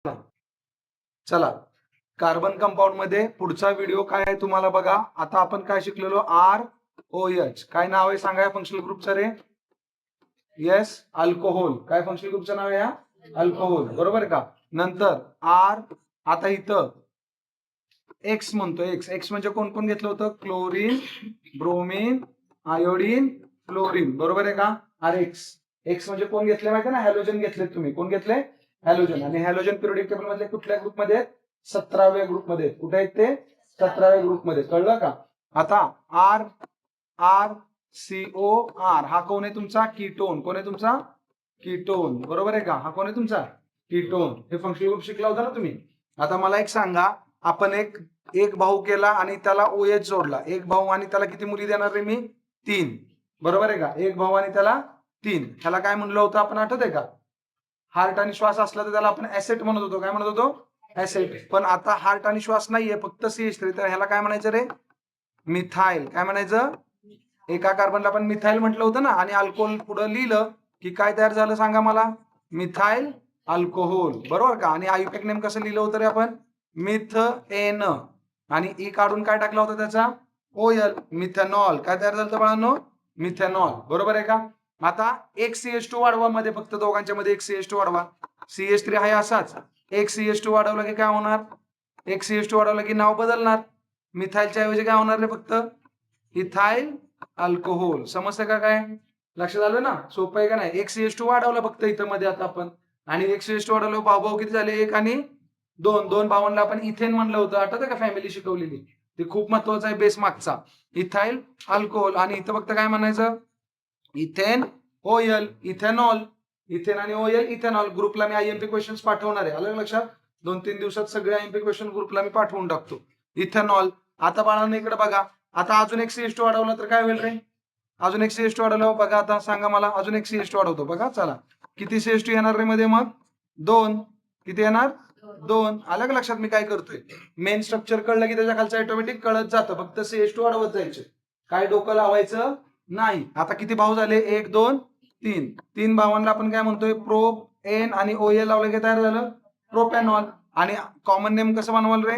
चला, carbon compound मध्ये पुढचा व्हिडिओ काय आहे तुम्हाला बघा. आता आपण काय शिकलेलो, ROH. काय नाव आहे सांगा या फंक्शनल ग्रुपचं रे? Yes, alcohol. काय फंक्शनल ग्रुपचं नाव आहे या? अल्कोहोल. बरोबर का? नंतर आता इथं एक्स म्हणतो. एक्स म्हणजे कोण कोण घेतलं होतं? Chlorine, bromine, iodine, fluorine. बरोबर आहे का? एक्स म्हणजे कोण घेतले माहिती ना? हॅलोजन घेतले. तुम्ही कोण घेतले? हॅलोजन. आणि हॅलोजन पिरियोडिक टेबल मधले कुठल्या ग्रुपमध्ये आहेत? 17व्या ग्रुपमध्ये. कुठे आहेत ते? 17व्या ग्रुपमध्ये. कळलं का? आता आर COR हा कोण आहे तुमचा? कीटोन. कोण आहे तुमचा? कीटोन. बरोबर आहे का? हा कोण आहे तुमचा? कीटोन. हे फंक्शनल ग्रुप शिकला होता ना तुम्ही. आता मला एक सांगा, आपण एक भाऊ केला आणि त्याला OH जोडला. एक भाऊ आणि त्याला किती मुली देणार रे मी? 3. बरोबर आहे का? एक भाऊ आणि त्याला 3. ह्याला काय म्हणलं होतं आपण, आठवत आहे का? हार्ट आणि श्वास असला तर त्याला आपण ऍसेट म्हणत होतो. काय म्हणत होतो? ऍसेट. पण आता हार्ट आणि श्वास नाहीये, फक्त CH3. तर ह्याला काय म्हणायचं रे? मिथाइल. काय म्हणायचं? एका कार्बनला आपण मिथाइल म्हटलं होतं ना. आणि अल्कोहोल पुढे लिहिलं की काय तयार झालं सांगा मला? Methyl alcohol. बरोबर का? आणि आयुपॅक नेम कसं लिहिलं होतं रे आपण? मिथएन. आणि ई काढून काय टाकला होता त्याचा? OL. मिथेनॉल. काय तयार झालं बाळांनो? मिथेनॉल. बरोबर आहे का? आता एक CH2 वाढवा मध्ये, फक्त दोघांच्या मध्ये एक CH2 वाढवा. CH3 आहे असाच. एक CH2 वाढवला की काय होणार? एक CH2 वाढवला की नाव बदलणार. मिथाइलच्या ऐवजी काय होणार रे? फक्त इथाइल अल्कोहोल. समजतं का? काय लक्षात आलं ना? सोपं आहे का नाही? एक CH2 वाढवला फक्त इथं मध्ये आता आपण. आणि एक CH2 वाढवलं, भाऊ किती झाले? एक आणि दोन भावांना आपण इथेन म्हणलं होतं. आठवतं का? फॅमिली शिकवलेली. ते खूप महत्वाचा आहे बेस मागचा. Ethyl alcohol. आणि इथं फक्त काय म्हणायचं? Ethane OL. इथेनॉल. इथेन आणि OL इथेनॉल. ग्रुपला मी IMP क्वेश्चन पाठवणार आहे. आलं लक्षात? 2-3 दिवसात सगळे IMP क्वेश्चन ग्रुपला मी पाठवून टाकतो. इथेनॉल. आता बाळांनो इकडे बघा. आता अजून एक CH2 वाढवला तर काय होईल रे? अजून एक CH2 वाढवलं बघा. आता सांगा मला, अजून एक CH2 वाढवतो बघा. चला, किती CH2 येणार रे मध्ये मग? 2. किती येणार? 2. आलं का लक्षात मी काय करतोय? मेन स्ट्रक्चर कळलं की त्याच्या खालचं ऑटोमॅटिक कळत जातं. फक्त CH2 वाढवत जायचे. काय डोकं लावायचं नाही. आता किती भाऊ झाले? 1, 2, 3. 3 भावांना आपण काय म्हणतोय? प्रोप-एन आणि OL लावलं की तयार झालं प्रोपॅनॉल. आणि कॉमन नेम कसं बनवाल रे?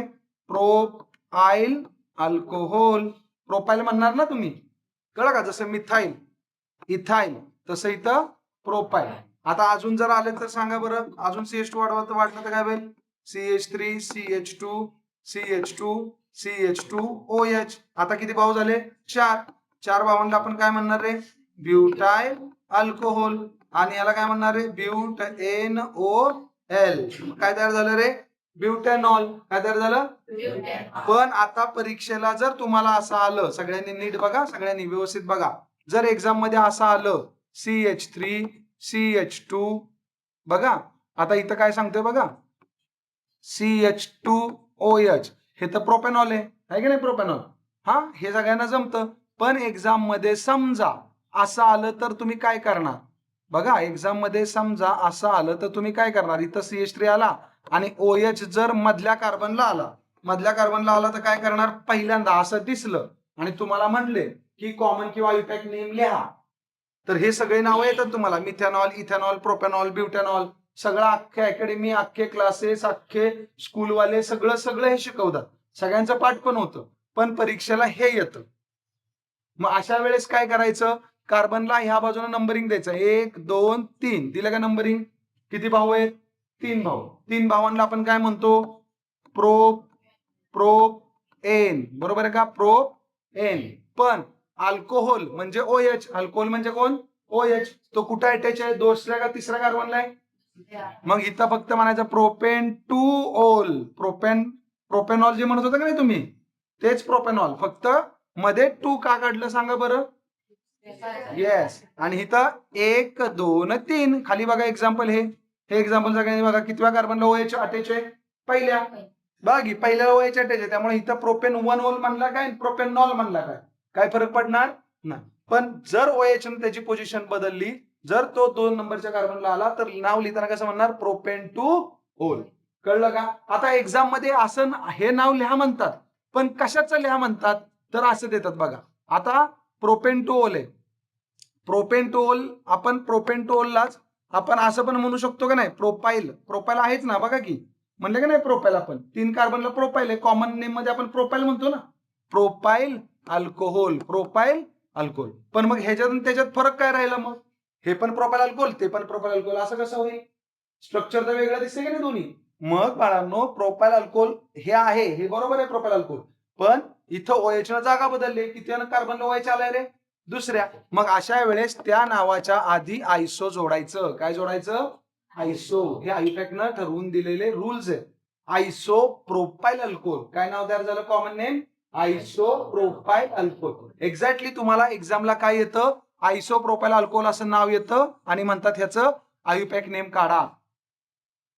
Propyl alcohol. प्रोपाइल म्हणणार ना तुम्ही. कळलं का? जसं मिथाइल, इथाइल, तसं इथं प्रोपाइल. आता अजून जर आले तर सांगा बरं. अजून CH2 वाढलं तर काय होईल? CH3, CH2, CH2, CH2, OH. आता किती भाऊ झाले? 4. 4 भावांना आपण काय म्हणणार रे? Butyl alcohol. आणि याला काय म्हणणार रे? ButanOL. काय तयार झालं रे? ब्युटॅनॉल. काय तयार झालं? पण आता परीक्षेला जर तुम्हाला असं आलं, सगळ्यांनी नीट बघा, सगळ्यांनी व्यवस्थित बघा. जर एक्झाम मध्ये असं आलं CH3, CH2, बघा आता इथं काय सांगतोय बघा, CH2OH. हे तर प्रोपॅनॉल आहे की नाही? प्रोपॅनॉल. हा, हे सगळ्यांना जमतं. पण एक्झाम मध्ये समजा असं आलं तर तुम्ही काय करणार? बघा, एक्झाम मध्ये समजा असं आलं तर तुम्ही काय करणार? इथं CH3 आला आणि OH जर मधल्या कार्बनला आला तर काय करणार? पहिल्यांदा असं दिसलं आणि तुम्हाला म्हणले की कॉमन किंवा आयुपॅक नेम लिहा, तर हे सगळे नावं येतात तुम्हाला. Methanol, ethanol, propanol, butanol. सगळं अख्खे अकॅडमी, अख्खे क्लासेस, अख्खे स्कूलवाले सगळं हे शिकवतात. सगळ्यांचं पाठ पण होतं. पण परीक्षेला हे येतं. मग अशा वेळेस काय करायचं? कार्बनला ह्या बाजूने नंबरिंग द्यायचं. 1, 2, 3 दिलं का नंबरिंग? किती भाऊ आहेत? 3 भाऊ. 3 भावांना आपण काय म्हणतो? प्रोप-एन. बरोबर आहे का? प्रोप-एन. पण अल्कोहोल म्हणजे OH. अल्कोहोल म्हणजे कोण? OH. तो कुठे अटॅच आहे? दुसऱ्या का तिसऱ्या कार्बनला आहे? मग इथं फक्त म्हणायचं प्रोपेन टू ओल. प्रोपेनॉल जे म्हणत होता का नाही तुम्ही, तेच प्रोपेनॉल. फक्त मध्ये 2 का काढलं सांगा बरं? येस. आणि इथं 1, 2, 3 खाली बघा एक्झाम्पल. हे एक्झाम्पल सगळ्यांनी बघा. कितव्या कार्बनला OH अटॅच आहे? पहिल्या. बघा की पहिल्या OH अटॅच आहे. त्यामुळे इथं प्रोपेन 1 ओल म्हणला काय, प्रोपेनॉल म्हणला काय फरक पडणार नाही. पण जर OH ने त्याची पोझिशन बदलली, जर तो 2 नंबरच्या कार्बनला आला तर नाव लिहिताना कसं म्हणणार? प्रोपेन टू ओल. कळलं का? आता एक्झाम मध्ये असं हे नाव लिहा म्हणतात, पण कशाचं लिहा म्हणतात? तर असं देतात बघा. आता प्रोपेन टू ओल आहे. प्रोपेन टू ओल, आपण प्रोपेन टू ओललाच आपण असं पण म्हणू शकतो का नाही? प्रोपाइल आहेच ना, बघा की. म्हणलं की नाही प्रोपाईल, आपण 3 कार्बनला प्रोपाईल आहे, कॉमन नेम मध्ये आपण प्रोपाईल म्हणतो ना, प्रोपाईल अल्कोहोल, प्रोपाईल अल्कोहोल. पण मग ह्याच्यातून त्याच्यात फरक काय राहिला मग, हे पण प्रोपाईल अल्कोहोल ते पण प्रोपाईल अल्कोहोल, असं कसं होईल, स्ट्रक्चर तर वेगळं दिसते की नाही दोन्ही. मग बाळांनो प्रोपाईल अल्कोहोल हे आहे, हे बरोबर आहे प्रोपाईल अल्कोहोल, पण इथं OH न जागा बदलली, किती कार्बनला OH आलाय रे, दुसऱ्या. मग अशा वेळेस त्या नावाच्या आधी आयसो जोडायचं. काय जोडायचं, आयसो. हे आयुपॅकनं ठरवून दिलेले रूल्स आहेत. आयसो प्रोपाईल अल्कोहोल, काय नाव तयार झालं, common name isopropyl alcohol. Exactly तुम्हाला एक्झामला काय येतं, आयसो प्रोपाईल अल्कोहोल असं नाव येतं आणि म्हणतात ह्याचं आयुपॅक नेम काढा.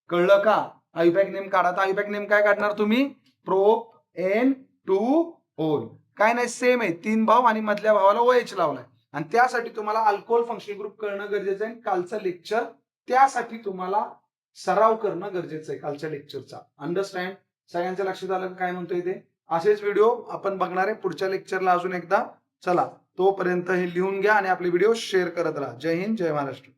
कळलं का, आयुपॅक नेम काढा. तर आयुपॅक नेम काय काढणार तुम्ही, प्रोप एन 2 ओल. काय नाही, सेम आहे, 3 भाव आणि मधल्या भावाला OH लावलाय. आणि त्यासाठी तुम्हाला अल्कोहोल फंक्शनल ग्रुप कळणं गरजेचं आहे. कालचं लेक्चर त्यासाठी तुम्हाला सराव करणं गरजेचं आहे, कालच्या लेक्चरचा. अंडरस्टँड, सगळ्यांच्या लक्षात आलं काय म्हणतोय ते. असेच व्हिडिओ आपण बघणार आहे पुढच्या लेक्चरला अजून एकदा. चला तोपर्यंत हे लिहून घ्या आणि आपले व्हिडिओ शेअर करत राहा. जय हिंद, जय महाराष्ट्र.